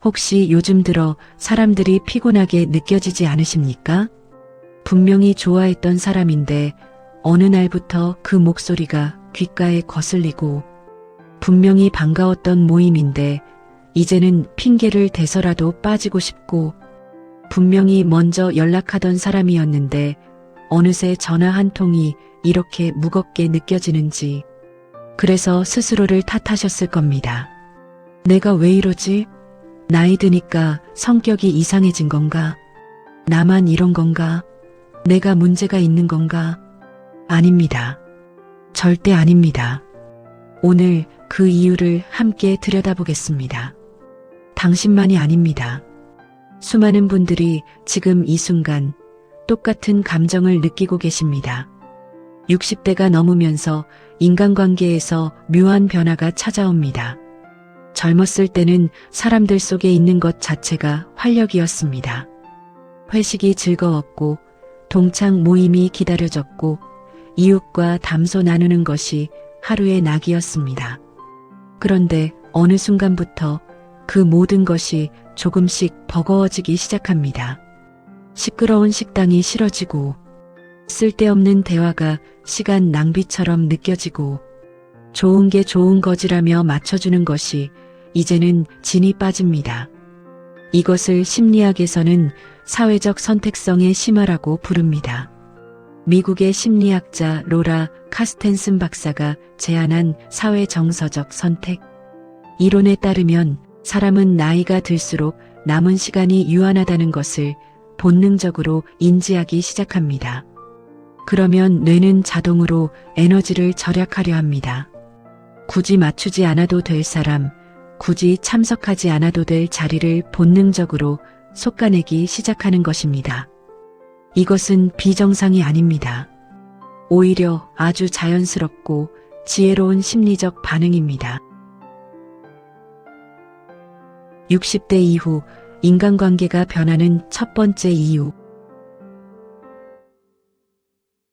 혹시 요즘 들어 사람들이 피곤하게 느껴지지 않으십니까? 분명히 좋아했던 사람인데 어느 날부터 그 목소리가 귓가에 거슬리고, 분명히 반가웠던 모임인데 이제는 핑계를 대서라도 빠지고 싶고, 분명히 먼저 연락하던 사람이었는데 어느새 전화 한 통이 이렇게 무겁게 느껴지는지, 그래서 스스로를 탓하셨을 겁니다. 내가 왜 이러지? 나이 드니까 성격이 이상해진 건가? 나만 이런 건가? 내가 문제가 있는 건가? 아닙니다. 절대 아닙니다. 오늘 그 이유를 함께 들여다보겠습니다. 당신만이 아닙니다. 수많은 분들이 지금 이 순간 똑같은 감정을 느끼고 계십니다. 60대가 넘으면서 인간관계에서 묘한 변화가 찾아옵니다. 젊었을 때는 사람들 속에 있는 것 자체가 활력이었습니다. 회식이 즐거웠고, 동창 모임이 기다려졌고, 이웃과 담소 나누는 것이 하루의 낙이었습니다. 그런데 어느 순간부터 그 모든 것이 조금씩 버거워지기 시작합니다. 시끄러운 식당이 싫어지고, 쓸데없는 대화가 시간 낭비처럼 느껴지고, 좋은 게 좋은 거지라며 맞춰주는 것이 이제는 진이 빠집니다. 이것을 심리학에서는 사회적 선택성의 심화라고 부릅니다. 미국의 심리학자 로라 카스텐슨 박사가 제안한 사회정서적 선택 이론에 따르면, 사람은 나이가 들수록 남은 시간이 유한하다는 것을 본능적으로 인지하기 시작합니다. 그러면 뇌는 자동으로 에너지를 절약하려 합니다. 굳이 맞추지 않아도 될 사람, 굳이 참석하지 않아도 될 자리를 본능적으로 솎아내기 시작하는 것입니다. 이것은 비정상이 아닙니다. 오히려 아주 자연스럽고 지혜로운 심리적 반응입니다. 60대 이후 인간관계가 변하는 첫 번째 이유.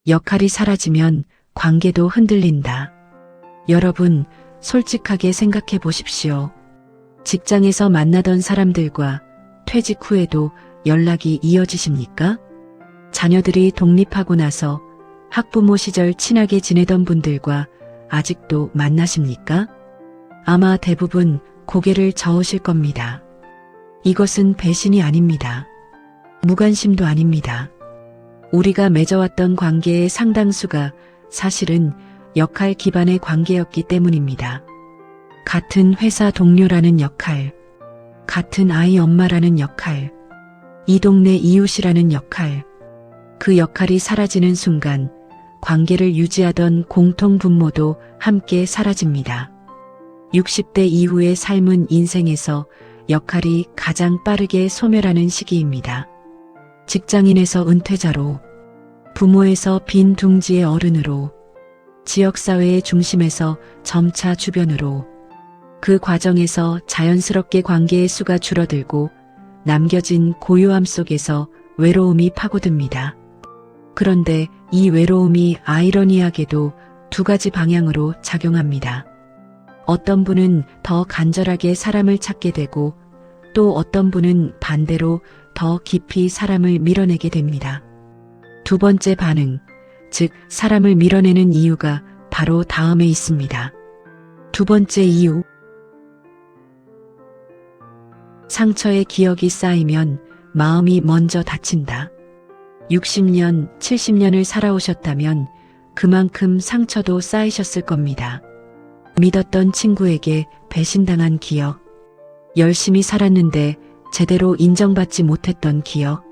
역할이 사라지면 관계도 흔들린다. 여러분, 솔직하게 생각해 보십시오. 직장에서 만나던 사람들과 퇴직 후에도 연락이 이어지십니까? 자녀들이 독립하고 나서 학부모 시절 친하게 지내던 분들과 아직도 만나십니까? 아마 대부분 고개를 저으실 겁니다. 이것은 배신이 아닙니다. 무관심도 아닙니다. 우리가 맺어왔던 관계의 상당수가 사실은 역할 기반의 관계였기 때문입니다. 같은 회사 동료라는 역할, 같은 아이 엄마라는 역할, 이 동네 이웃이라는 역할, 그 역할이 사라지는 순간 관계를 유지하던 공통 분모도 함께 사라집니다. 60대 이후의 삶은 인생에서 역할이 가장 빠르게 소멸하는 시기입니다. 직장인에서 은퇴자로, 부모에서 빈 둥지의 어른으로, 지역사회의 중심에서 점차 주변으로, 그 과정에서 자연스럽게 관계의 수가 줄어들고 남겨진 고요함 속에서 외로움이 파고듭니다. 그런데 이 외로움이 아이러니하게도 두 가지 방향으로 작용합니다. 어떤 분은 더 간절하게 사람을 찾게 되고, 또 어떤 분은 반대로 더 깊이 사람을 밀어내게 됩니다. 두 번째 반응, 즉 사람을 밀어내는 이유가 바로 다음에 있습니다. 두 번째 이유. 상처의 기억이 쌓이면 마음이 먼저 다친다. 60년, 70년을 살아오셨다면 그만큼 상처도 쌓이셨을 겁니다. 믿었던 친구에게 배신당한 기억, 열심히 살았는데 제대로 인정받지 못했던 기억,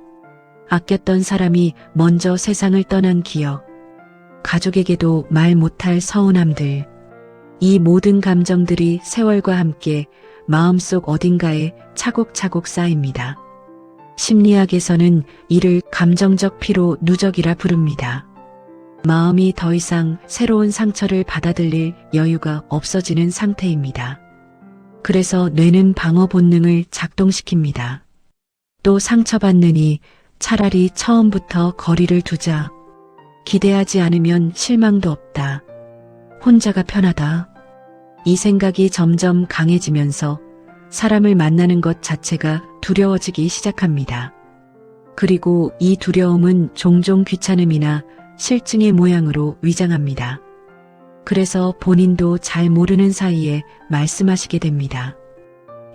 아꼈던 사람이 먼저 세상을 떠난 기억, 가족에게도 말 못할 서운함들, 이 모든 감정들이 세월과 함께 마음속 어딘가에 차곡차곡 쌓입니다. 심리학에서는 이를 감정적 피로 누적이라 부릅니다. 마음이 더 이상 새로운 상처를 받아들일 여유가 없어지는 상태입니다. 그래서 뇌는 방어 본능을 작동시킵니다. 또 상처받느니 차라리 처음부터 거리를 두자. 기대하지 않으면 실망도 없다. 혼자가 편하다. 이 생각이 점점 강해지면서 사람을 만나는 것 자체가 두려워지기 시작합니다. 그리고 이 두려움은 종종 귀찮음이나 실증의 모양으로 위장합니다. 그래서 본인도 잘 모르는 사이에 말씀하시게 됩니다.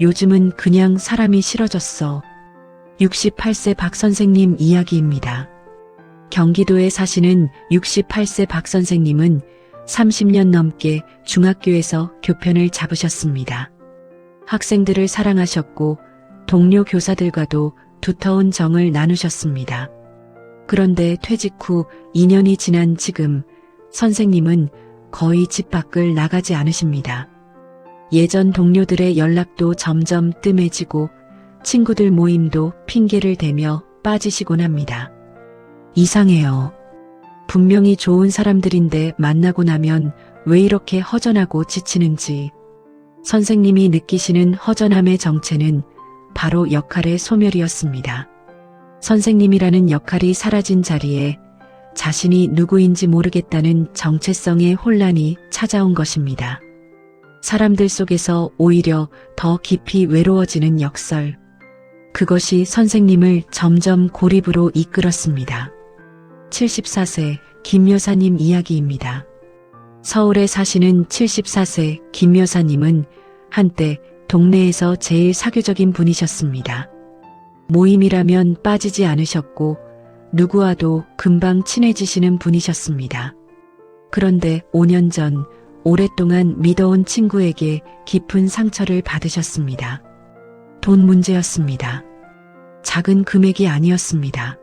요즘은 그냥 사람이 싫어졌어. 68세 박 선생님 이야기입니다. 경기도에 사시는 68세 박 선생님은 30년 넘게 중학교에서 교편을 잡으셨습니다. 학생들을 사랑하셨고 동료 교사들과도 두터운 정을 나누셨습니다. 그런데 퇴직 후 2년이 지난 지금 선생님은 거의 집 밖을 나가지 않으십니다. 예전 동료들의 연락도 점점 뜸해지고 친구들 모임도 핑계를 대며 빠지시곤 합니다. 이상해요. 분명히 좋은 사람들인데 만나고 나면 왜 이렇게 허전하고 지치는지. 선생님이 느끼시는 허전함의 정체는 바로 역할의 소멸이었습니다. 선생님이라는 역할이 사라진 자리에 자신이 누구인지 모르겠다는 정체성의 혼란이 찾아온 것입니다. 사람들 속에서 오히려 더 깊이 외로워지는 역설. 그것이 선생님을 점점 고립으로 이끌었습니다. 74세 김 여사님 이야기입니다. 서울에 사시는 74세 김 여사님은 한때 동네에서 제일 사교적인 분이셨습니다. 모임이라면 빠지지 않으셨고 누구와도 금방 친해지시는 분이셨습니다. 그런데 5년 전 오랫동안 믿어온 친구에게 깊은 상처를 받으셨습니다. 돈 문제였습니다. 작은 금액이 아니었습니다.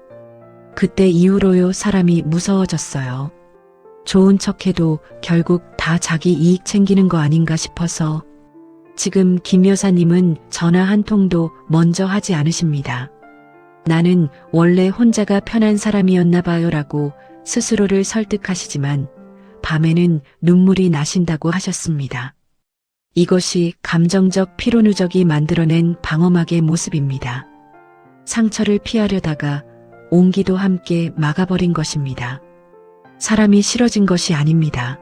그때 이후로요 사람이 무서워졌어요. 좋은 척해도 결국 다 자기 이익 챙기는 거 아닌가 싶어서. 지금 김 여사님은 전화 한 통도 먼저 하지 않으십니다. 나는 원래 혼자가 편한 사람이었나 봐요라고 스스로를 설득하시지만 밤에는 눈물이 나신다고 하셨습니다. 이것이 감정적 피로 누적이 만들어낸 방어막의 모습입니다. 상처를 피하려다가 온기도 함께 막아버린 것입니다. 사람이 싫어진 것이 아닙니다.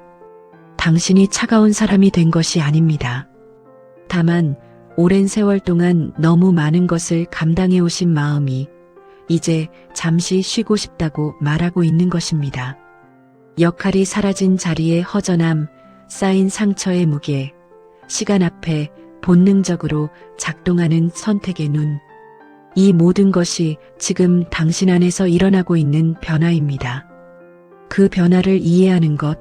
당신이 차가운 사람이 된 것이 아닙니다. 다만 오랜 세월 동안 너무 많은 것을 감당해 오신 마음이 이제 잠시 쉬고 싶다고 말하고 있는 것입니다. 역할이 사라진 자리의 허전함, 쌓인 상처의 무게, 시간 앞에 본능적으로 작동하는 선택의 눈. 이 모든 것이 지금 당신 안에서 일어나고 있는 변화입니다. 그 변화를 이해하는 것,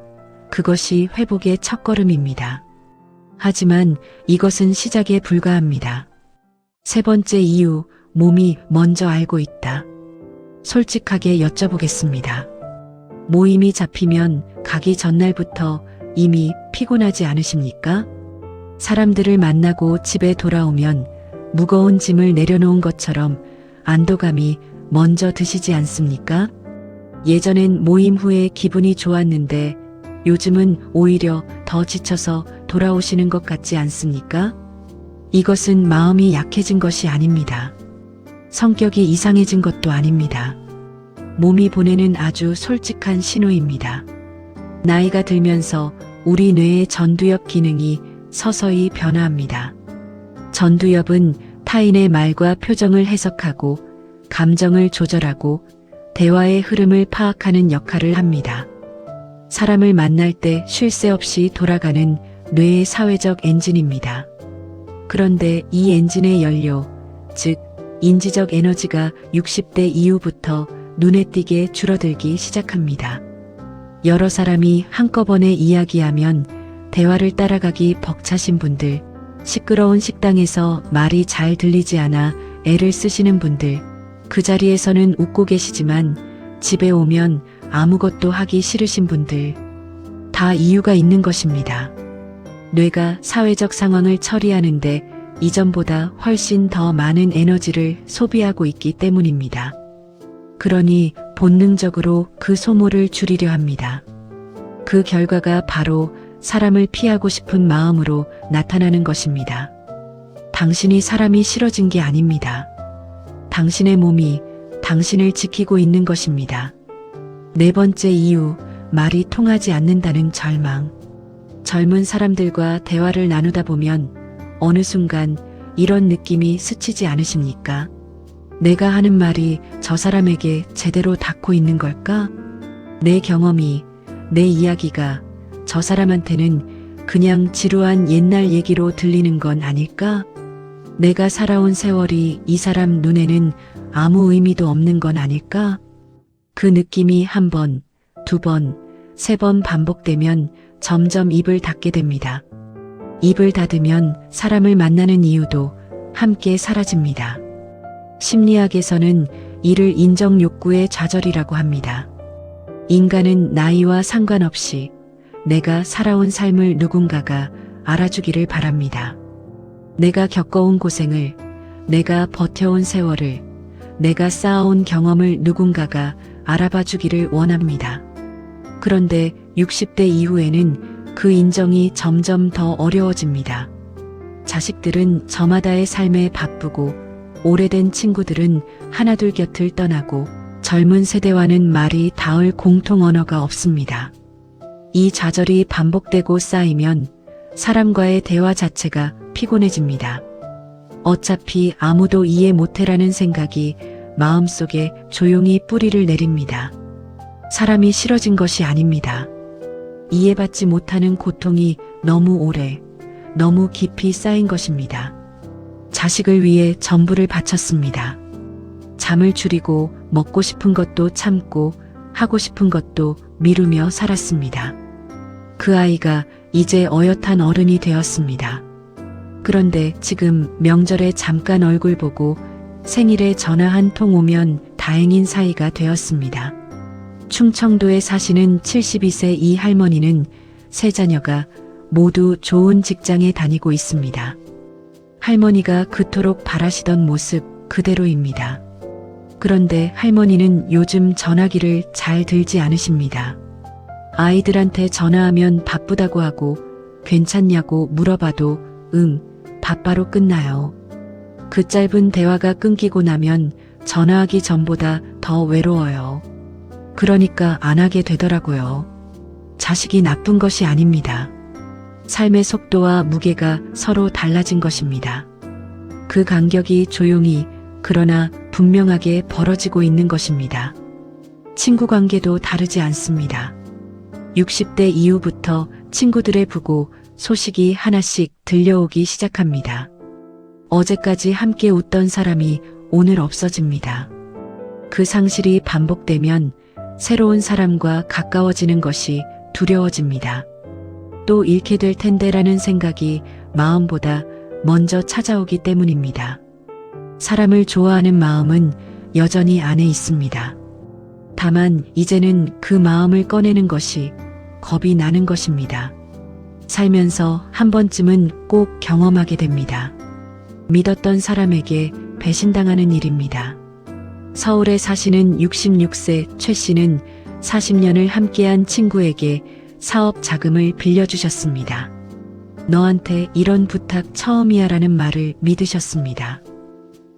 그것이 회복의 첫걸음입니다. 하지만 이것은 시작에 불과합니다. 세 번째 이유, 몸이 먼저 알고 있다. 솔직하게 여쭤보겠습니다. 모임이 잡히면 가기 전날부터 이미 피곤하지 않으십니까? 사람들을 만나고 집에 돌아오면 무거운 짐을 내려놓은 것처럼 안도감이 먼저 드시지 않습니까? 예전엔 모임 후에 기분이 좋았는데 요즘은 오히려 더 지쳐서 돌아오시는 것 같지 않습니까? 이것은 마음이 약해진 것이 아닙니다. 성격이 이상해진 것도 아닙니다. 몸이 보내는 아주 솔직한 신호입니다. 나이가 들면서 우리 뇌의 전두엽 기능이 서서히 변화합니다. 전두엽은 타인의 말과 표정을 해석하고 감정을 조절하고 대화의 흐름을 파악하는 역할을 합니다. 사람을 만날 때 쉴 새 없이 돌아가는 뇌의 사회적 엔진입니다. 그런데 이 엔진의 연료, 즉 인지적 에너지가 60대 이후부터 눈에 띄게 줄어들기 시작합니다. 여러 사람이 한꺼번에 이야기하면 대화를 따라가기 벅차신 분들, 시끄러운 식당에서 말이 잘 들리지 않아 애를 쓰시는 분들, 그 자리에서는 웃고 계시지만 집에 오면 아무것도 하기 싫으신 분들, 다 이유가 있는 것입니다. 뇌가 사회적 상황을 처리하는데 이전보다 훨씬 더 많은 에너지를 소비하고 있기 때문입니다. 그러니 본능적으로 그 소모를 줄이려 합니다. 그 결과가 바로 사람을 피하고 싶은 마음으로 나타나는 것입니다. 당신이 사람이 싫어진 게 아닙니다. 당신의 몸이 당신을 지키고 있는 것입니다. 네 번째 이유, 말이 통하지 않는다는 절망. 젊은 사람들과 대화를 나누다 보면 어느 순간 이런 느낌이 스치지 않으십니까? 내가 하는 말이 저 사람에게 제대로 닿고 있는 걸까? 내 경험이, 내 이야기가 저 사람한테는 그냥 지루한 옛날 얘기로 들리는 건 아닐까? 내가 살아온 세월이 이 사람 눈에는 아무 의미도 없는 건 아닐까? 그 느낌이 한 번, 두 번, 세 번 반복되면 점점 입을 닫게 됩니다. 입을 닫으면 사람을 만나는 이유도 함께 사라집니다. 심리학에서는 이를 인정 욕구의 좌절이라고 합니다. 인간은 나이와 상관없이 내가 살아온 삶을 누군가가 알아주기를 바랍니다. 내가 겪어온 고생을, 내가 버텨온 세월을, 내가 쌓아온 경험을 누군가가 알아봐 주기를 원합니다. 그런데 60대 이후에는 그 인정이 점점 더 어려워집니다. 자식들은 저마다의 삶에 바쁘고 오래된 친구들은 하나둘 곁을 떠나고 젊은 세대와는 말이 닿을 공통 언어가 없습니다. 이 좌절이 반복되고 쌓이면 사람과의 대화 자체가 피곤해집니다. 어차피 아무도 이해 못해라는 생각이 마음속에 조용히 뿌리를 내립니다. 사람이 싫어진 것이 아닙니다. 이해받지 못하는 고통이 너무 오래, 너무 깊이 쌓인 것입니다. 자식을 위해 전부를 바쳤습니다. 잠을 줄이고 먹고 싶은 것도 참고 하고 싶은 것도 미루며 살았습니다. 그 아이가 이제 어엿한 어른이 되었습니다. 그런데 지금 명절에 잠깐 얼굴 보고 생일에 전화 한 통 오면 다행인 사이가 되었습니다. 충청도에 사시는 72세 이 할머니는 세 자녀가 모두 좋은 직장에 다니고 있습니다. 할머니가 그토록 바라시던 모습 그대로입니다. 그런데 할머니는 요즘 전화기를 잘 들지 않으십니다. 아이들한테 전화하면 바쁘다고 하고 괜찮냐고 물어봐도 바빠로 끝나요. 그 짧은 대화가 끊기고 나면 전화하기 전보다 더 외로워요. 그러니까 안 하게 되더라고요. 자식이 나쁜 것이 아닙니다. 삶의 속도와 무게가 서로 달라진 것입니다. 그 간격이 조용히 그러나 분명하게 벌어지고 있는 것입니다. 친구 관계도 다르지 않습니다. 60대 이후부터 친구들의 부고 소식이 하나씩 들려오기 시작합니다. 어제까지 함께 웃던 사람이 오늘 없어집니다. 그 상실이 반복되면 새로운 사람과 가까워지는 것이 두려워집니다. 또 잃게 될 텐데라는 생각이 마음보다 먼저 찾아오기 때문입니다. 사람을 좋아하는 마음은 여전히 안에 있습니다. 다만 이제는 그 마음을 꺼내는 것이 겁이 나는 것입니다. 살면서 한 번쯤은 꼭 경험하게 됩니다. 믿었던 사람에게 배신당하는 일입니다. 서울에 사시는 66세 최 씨는 40년을 함께한 친구에게 사업 자금을 빌려주셨습니다. 너한테 이런 부탁 처음이야 라는 말을 믿으셨습니다.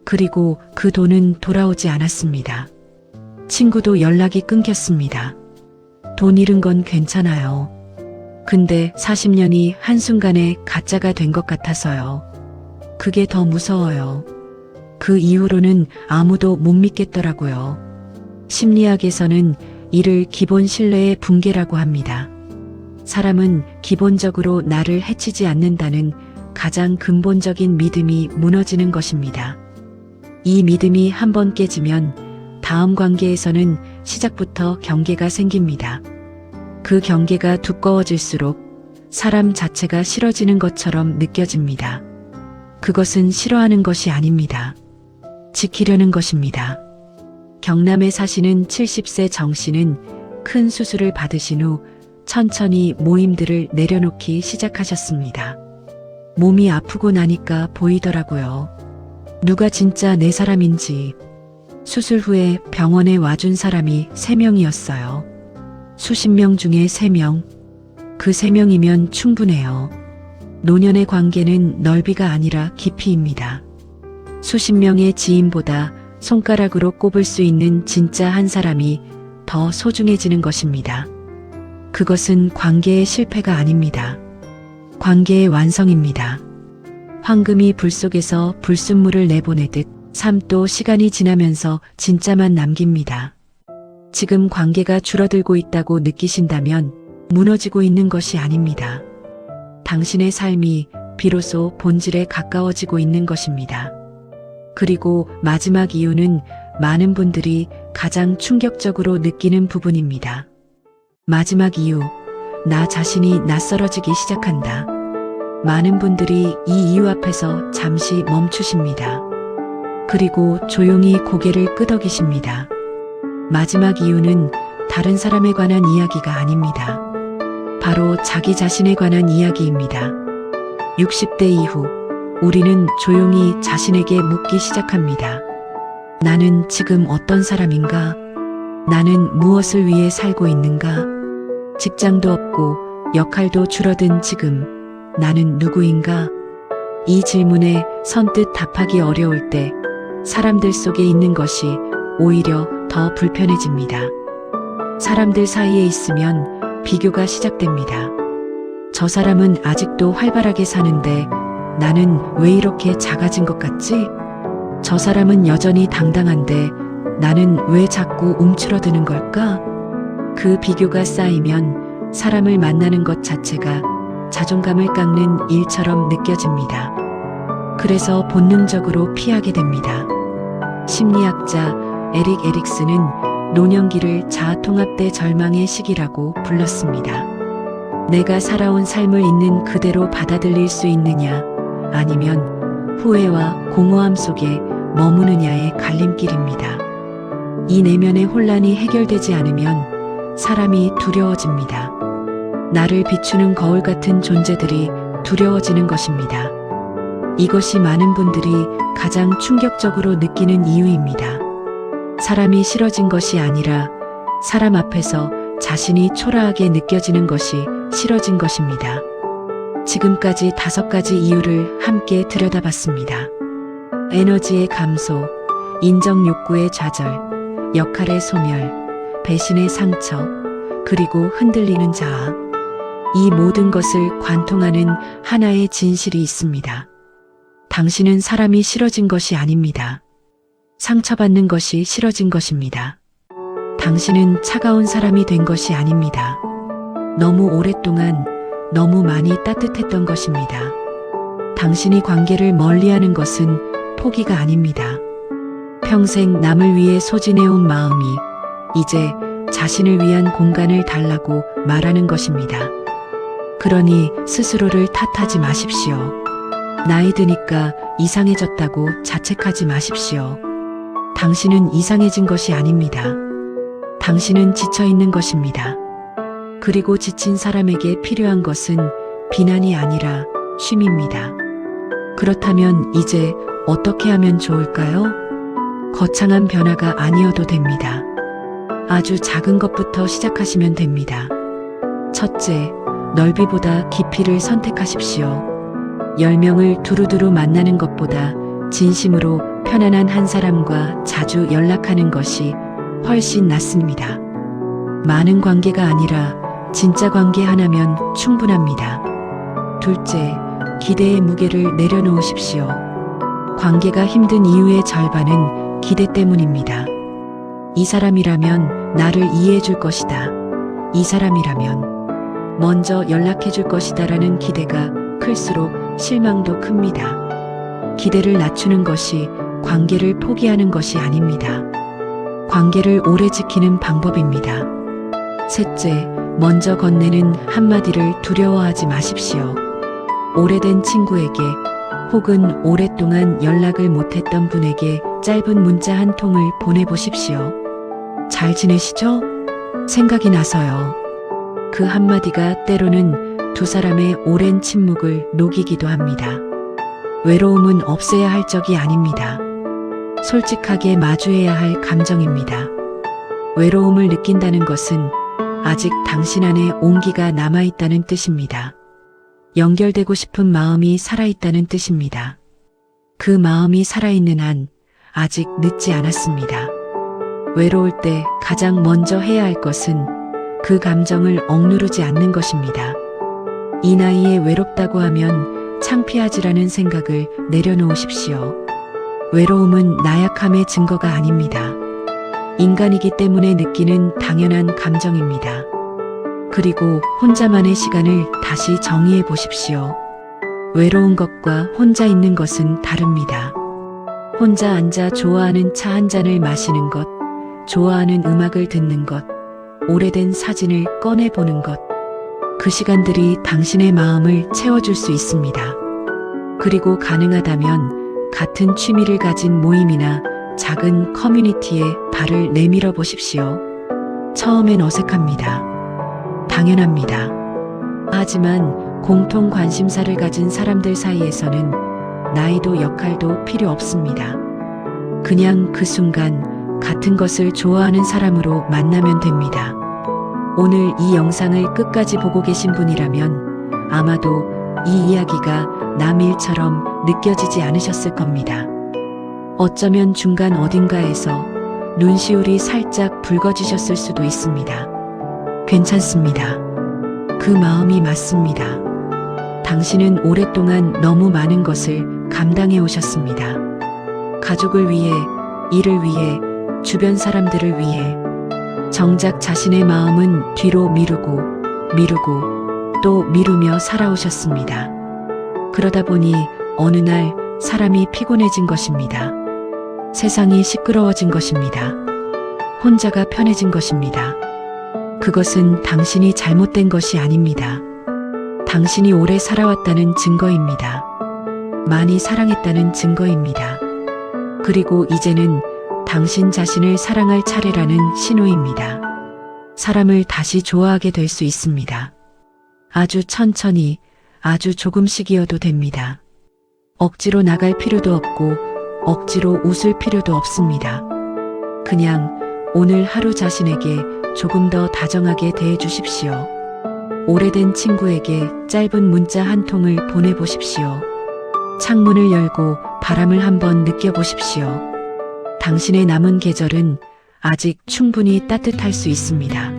그리고 그 돈은 돌아오지 않았습니다. 친구도 연락이 끊겼습니다. 돈 잃은 건 괜찮아요. 근데 40년이 한순간에 가짜가 된 것 같아서요. 그게 더 무서워요. 그 이후로는 아무도 못 믿겠더라고요. 심리학에서는 이를 기본 신뢰의 붕괴라고 합니다. 사람은 기본적으로 나를 해치지 않는다는 가장 근본적인 믿음이 무너지는 것입니다. 이 믿음이 한번 깨지면 다음 관계에서는 시작부터 경계가 생깁니다. 그 경계가 두꺼워질수록 사람 자체가 싫어지는 것처럼 느껴집니다. 그것은 싫어하는 것이 아닙니다. 지키려는 것입니다. 경남에 사시는 70세 정 씨는 큰 수술을 받으신 후 천천히 모임들을 내려놓기 시작하셨습니다. 몸이 아프고 나니까 보이더라고요. 누가 진짜 내 사람인지. 수술 후에 병원에 와준 사람이 3명이었어요. 수십 명 중에 3명. 그 3명이면 충분해요. 노년의 관계는 넓이가 아니라 깊이입니다. 수십 명의 지인보다 손가락으로 꼽을 수 있는 진짜 한 사람이 더 소중해지는 것입니다. 그것은 관계의 실패가 아닙니다. 관계의 완성입니다. 황금이 불 속에서 불순물을 내보내듯 삶도 시간이 지나면서 진짜만 남깁니다. 지금 관계가 줄어들고 있다고 느끼신다면 무너지고 있는 것이 아닙니다. 당신의 삶이 비로소 본질에 가까워지고 있는 것입니다. 그리고 마지막 이유는 많은 분들이 가장 충격적으로 느끼는 부분입니다. 마지막 이유, 나 자신이 낯설어지기 시작한다. 많은 분들이 이 이유 앞에서 잠시 멈추십니다. 그리고 조용히 고개를 끄덕이십니다. 마지막 이유는 다른 사람에 관한 이야기가 아닙니다. 바로 자기 자신에 관한 이야기입니다. 60대 이후 우리는 조용히 자신에게 묻기 시작합니다. 나는 지금 어떤 사람인가? 나는 무엇을 위해 살고 있는가? 직장도 없고 역할도 줄어든 지금 나는 누구인가? 이 질문에 선뜻 답하기 어려울 때 사람들 속에 있는 것이 오히려 더 불편해집니다. 사람들 사이에 있으면 비교가 시작됩니다. 저 사람은 아직도 활발하게 사는데 나는 왜 이렇게 작아진 것 같지? 저 사람은 여전히 당당한데 나는 왜 자꾸 움츠러드는 걸까? 그 비교가 쌓이면 사람을 만나는 것 자체가 자존감을 깎는 일처럼 느껴집니다. 그래서 본능적으로 피하게 됩니다. 심리학자 에릭 에릭슨은 노년기를 자아통합대 절망의 시기라고 불렀습니다. 내가 살아온 삶을 있는 그대로 받아들일 수 있느냐, 아니면 후회와 공허함 속에 머무느냐의 갈림길입니다. 이 내면의 혼란이 해결되지 않으면 사람이 두려워집니다. 나를 비추는 거울 같은 존재들이 두려워지는 것입니다. 이것이 많은 분들이 가장 충격적으로 느끼는 이유입니다. 사람이 싫어진 것이 아니라 사람 앞에서 자신이 초라하게 느껴지는 것이 싫어진 것입니다. 지금까지 5가지 이유를 함께 들여다봤습니다. 에너지의 감소, 인정 욕구의 좌절, 역할의 소멸, 배신의 상처, 그리고 흔들리는 자아. 이 모든 것을 관통하는 하나의 진실이 있습니다. 당신은 사람이 싫어진 것이 아닙니다. 상처받는 것이 싫어진 것입니다. 당신은 차가운 사람이 된 것이 아닙니다. 너무 오랫동안 너무 많이 따뜻했던 것입니다. 당신이 관계를 멀리하는 것은 포기가 아닙니다. 평생 남을 위해 소진해온 마음이 이제 자신을 위한 공간을 달라고 말하는 것입니다. 그러니 스스로를 탓하지 마십시오. 나이 드니까 이상해졌다고 자책하지 마십시오. 당신은 이상해진 것이 아닙니다. 당신은 지쳐있는 것입니다. 그리고 지친 사람에게 필요한 것은 비난이 아니라 쉼입니다. 그렇다면 이제 어떻게 하면 좋을까요? 거창한 변화가 아니어도 됩니다. 아주 작은 것부터 시작하시면 됩니다. 첫째, 넓이보다 깊이를 선택하십시오. 10명을 두루두루 만나는 것보다 진심으로 편안한 한 사람과 자주 연락하는 것이 훨씬 낫습니다. 많은 관계가 아니라 진짜 관계 하나면 충분합니다. 둘째, 기대의 무게를 내려놓으십시오. 관계가 힘든 이유의 절반은 기대 때문입니다. 이 사람이라면 나를 이해해 줄 것이다. 이 사람이라면 먼저 연락해 줄 것이다 라는 기대가 클수록 실망도 큽니다. 기대를 낮추는 것이 관계를 포기하는 것이 아닙니다. 관계를 오래 지키는 방법입니다. 셋째, 먼저 건네는 한마디를 두려워하지 마십시오. 오래된 친구에게 혹은 오랫동안 연락을 못했던 분에게 짧은 문자 한 통을 보내보십시오. 잘 지내시죠? 생각이 나서요. 그 한마디가 때로는 두 사람의 오랜 침묵을 녹이기도 합니다. 외로움은 없애야 할 적이 아닙니다. 솔직하게 마주해야 할 감정입니다. 외로움을 느낀다는 것은 아직 당신 안에 온기가 남아있다는 뜻입니다. 연결되고 싶은 마음이 살아있다는 뜻입니다. 그 마음이 살아있는 한 아직 늦지 않았습니다. 외로울 때 가장 먼저 해야 할 것은 그 감정을 억누르지 않는 것입니다. 이 나이에 외롭다고 하면 창피하지라는 생각을 내려놓으십시오. 외로움은 나약함의 증거가 아닙니다. 인간이기 때문에 느끼는 당연한 감정입니다. 그리고 혼자만의 시간을 다시 정의해 보십시오. 외로운 것과 혼자 있는 것은 다릅니다. 혼자 앉아 좋아하는 차 한 잔을 마시는 것, 좋아하는 음악을 듣는 것, 오래된 사진을 꺼내보는 것, 그 시간들이 당신의 마음을 채워줄 수 있습니다. 그리고 가능하다면 같은 취미를 가진 모임이나 작은 커뮤니티에 발을 내밀어 보십시오. 처음엔 어색합니다. 당연합니다. 하지만 공통 관심사를 가진 사람들 사이에서는 나이도 역할도 필요 없습니다. 그냥 그 순간 같은 것을 좋아하는 사람으로 만나면 됩니다. 오늘 이 영상을 끝까지 보고 계신 분이라면 아마도 이 이야기가 남 일처럼 느껴지지 않으셨을 겁니다. 어쩌면 중간 어딘가에서 눈시울이 살짝 붉어지셨을 수도 있습니다. 괜찮습니다. 그 마음이 맞습니다. 당신은 오랫동안 너무 많은 것을 감당해 오셨습니다. 가족을 위해, 일을 위해, 주변 사람들을 위해. 정작 자신의 마음은 뒤로 미루고 또 미루며 살아오셨습니다. 그러다 보니 어느 날 사람이 피곤해진 것입니다. 세상이 시끄러워진 것입니다. 혼자가 편해진 것입니다. 그것은 당신이 잘못된 것이 아닙니다. 당신이 오래 살아왔다는 증거입니다. 많이 사랑했다는 증거입니다. 그리고 이제는 당신 자신을 사랑할 차례라는 신호입니다. 사람을 다시 좋아하게 될 수 있습니다. 아주 천천히, 아주 조금씩이어도 됩니다. 억지로 나갈 필요도 없고 억지로 웃을 필요도 없습니다. 그냥 오늘 하루 자신에게 조금 더 다정하게 대해 주십시오. 오래된 친구에게 짧은 문자 한 통을 보내보십시오. 창문을 열고 바람을 한번 느껴보십시오. 당신의 남은 계절은 아직 충분히 따뜻할 수 있습니다.